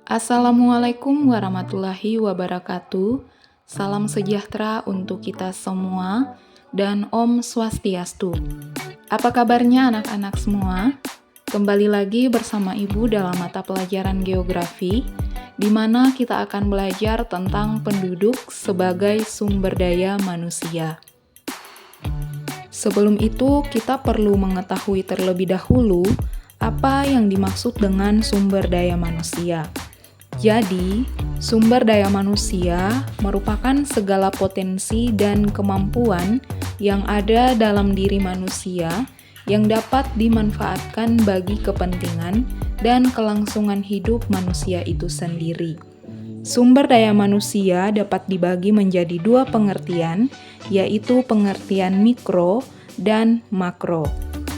Assalamualaikum warahmatullahi wabarakatuh. Salam sejahtera untuk kita semua dan Om Swastiastu. Apa kabarnya anak-anak semua? Kembali lagi bersama Ibu dalam mata pelajaran geografi, di mana kita akan belajar tentang penduduk sebagai sumber daya manusia. Sebelum itu, kita perlu mengetahui terlebih dahulu apa yang dimaksud dengan sumber daya manusia. Jadi, sumber daya manusia merupakan segala potensi dan kemampuan yang ada dalam diri manusia yang dapat dimanfaatkan bagi kepentingan dan kelangsungan hidup manusia itu sendiri. Sumber daya manusia dapat dibagi menjadi dua pengertian, yaitu pengertian mikro dan makro.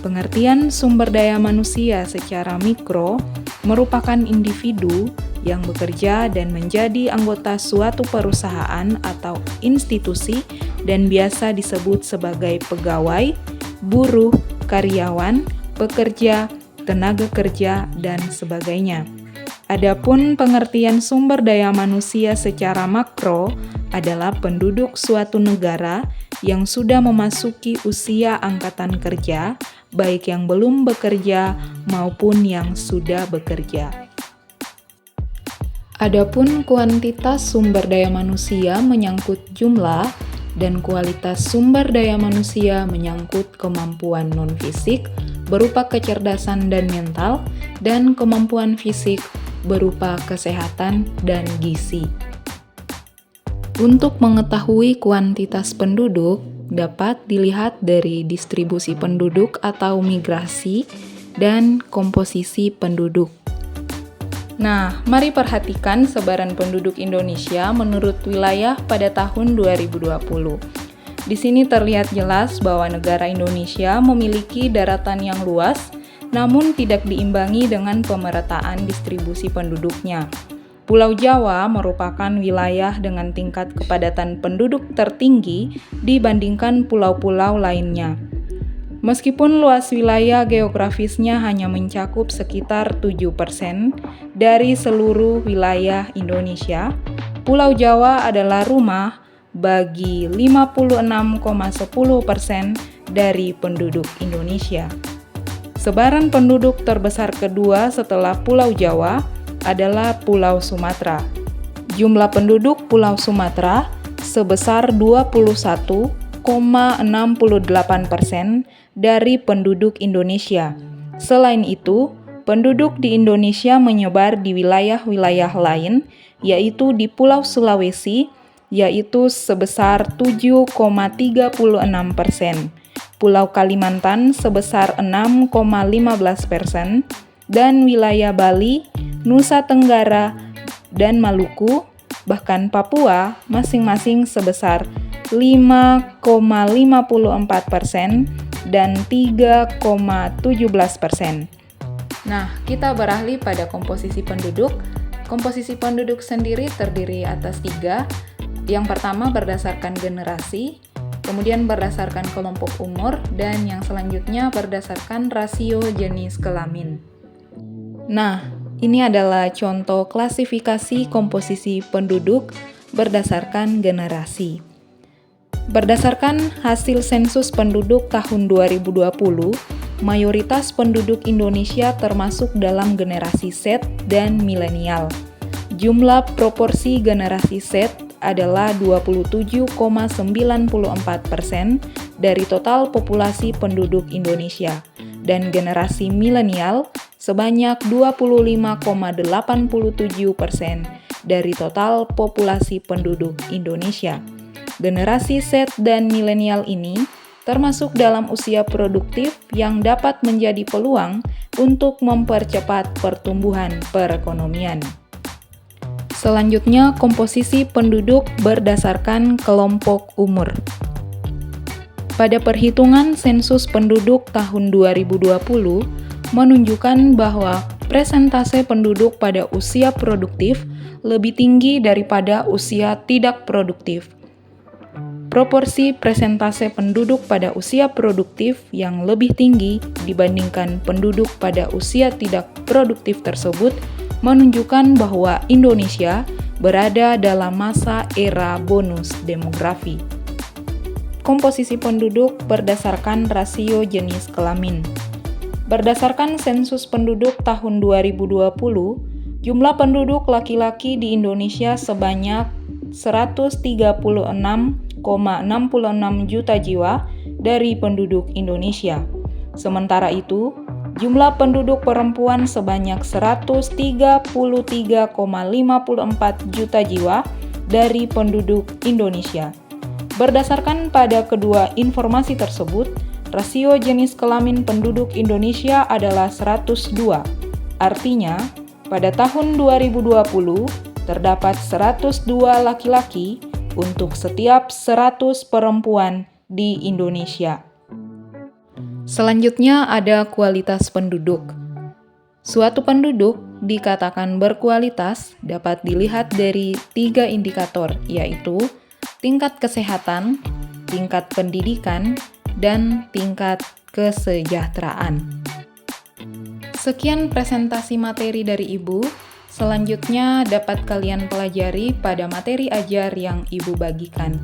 Pengertian sumber daya manusia secara mikro merupakan individu yang bekerja dan menjadi anggota suatu perusahaan atau institusi dan biasa disebut sebagai pegawai, buruh, karyawan, pekerja, tenaga kerja, dan sebagainya. Adapun pengertian sumber daya manusia secara makro adalah penduduk suatu negara yang sudah memasuki usia angkatan kerja, baik yang belum bekerja maupun yang sudah bekerja. Adapun kuantitas sumber daya manusia menyangkut jumlah dan kualitas sumber daya manusia menyangkut kemampuan non-fisik berupa kecerdasan dan mental dan kemampuan fisik berupa kesehatan dan gizi. Untuk mengetahui kuantitas penduduk dapat dilihat dari distribusi penduduk atau migrasi dan komposisi penduduk. Nah, mari perhatikan sebaran penduduk Indonesia menurut wilayah pada tahun 2020. Di sini terlihat jelas bahwa negara Indonesia memiliki daratan yang luas, namun tidak diimbangi dengan pemerataan distribusi penduduknya. Pulau Jawa merupakan wilayah dengan tingkat kepadatan penduduk tertinggi dibandingkan pulau-pulau lainnya. Meskipun luas wilayah geografisnya hanya mencakup sekitar 7% dari seluruh wilayah Indonesia, Pulau Jawa adalah rumah bagi 56,10% dari penduduk Indonesia. Sebaran penduduk terbesar kedua setelah Pulau Jawa adalah Pulau Sumatera. Jumlah penduduk Pulau Sumatera sebesar 21,68% dari penduduk Indonesia. Selain itu, penduduk di Indonesia menyebar di wilayah-wilayah lain, yaitu di Pulau Sulawesi, yaitu sebesar 7,36%, Pulau Kalimantan sebesar 6,15%, dan wilayah Bali, Nusa Tenggara, dan Maluku, bahkan Papua, masing-masing sebesar 5,54% dan 3,17%. Nah, kita beralih pada komposisi penduduk. Komposisi penduduk sendiri terdiri atas 3. Yang pertama berdasarkan generasi, kemudian berdasarkan kelompok umur, dan yang selanjutnya berdasarkan rasio jenis kelamin. Nah, ini adalah contoh klasifikasi komposisi penduduk berdasarkan generasi. Berdasarkan hasil sensus penduduk tahun 2020, mayoritas penduduk Indonesia termasuk dalam generasi Z dan milenial. Jumlah proporsi generasi Z adalah 27,94% dari total populasi penduduk Indonesia, dan generasi milenial sebanyak 25,87% dari total populasi penduduk Indonesia. Generasi Z dan milenial ini termasuk dalam usia produktif yang dapat menjadi peluang untuk mempercepat pertumbuhan perekonomian. Selanjutnya, komposisi penduduk berdasarkan kelompok umur. Pada perhitungan sensus penduduk tahun 2020 menunjukkan bahwa persentase penduduk pada usia produktif lebih tinggi daripada usia tidak produktif. Proporsi persentase penduduk pada usia produktif yang lebih tinggi dibandingkan penduduk pada usia tidak produktif tersebut menunjukkan bahwa Indonesia berada dalam masa era bonus demografi. Komposisi penduduk berdasarkan rasio jenis kelamin. Berdasarkan sensus penduduk tahun 2020, jumlah penduduk laki-laki di Indonesia sebanyak 136,66 juta jiwa dari penduduk Indonesia. Sementara itu, jumlah penduduk perempuan sebanyak 133,54 juta jiwa dari penduduk Indonesia. Berdasarkan pada kedua informasi tersebut, rasio jenis kelamin penduduk Indonesia adalah 102. Artinya, pada tahun 2020, terdapat 102 laki-laki untuk setiap 100 perempuan di Indonesia. Selanjutnya ada kualitas penduduk. Suatu penduduk dikatakan berkualitas dapat dilihat dari 3 indikator, yaitu tingkat kesehatan, tingkat pendidikan, dan tingkat kesejahteraan. Sekian presentasi materi dari Ibu. Selanjutnya dapat kalian pelajari pada materi ajar yang Ibu bagikan.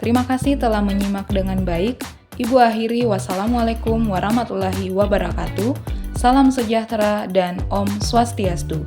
Terima kasih telah menyimak dengan baik. Ibu akhiri, wassalamualaikum warahmatullahi wabarakatuh. Salam sejahtera dan Om Swastiastu.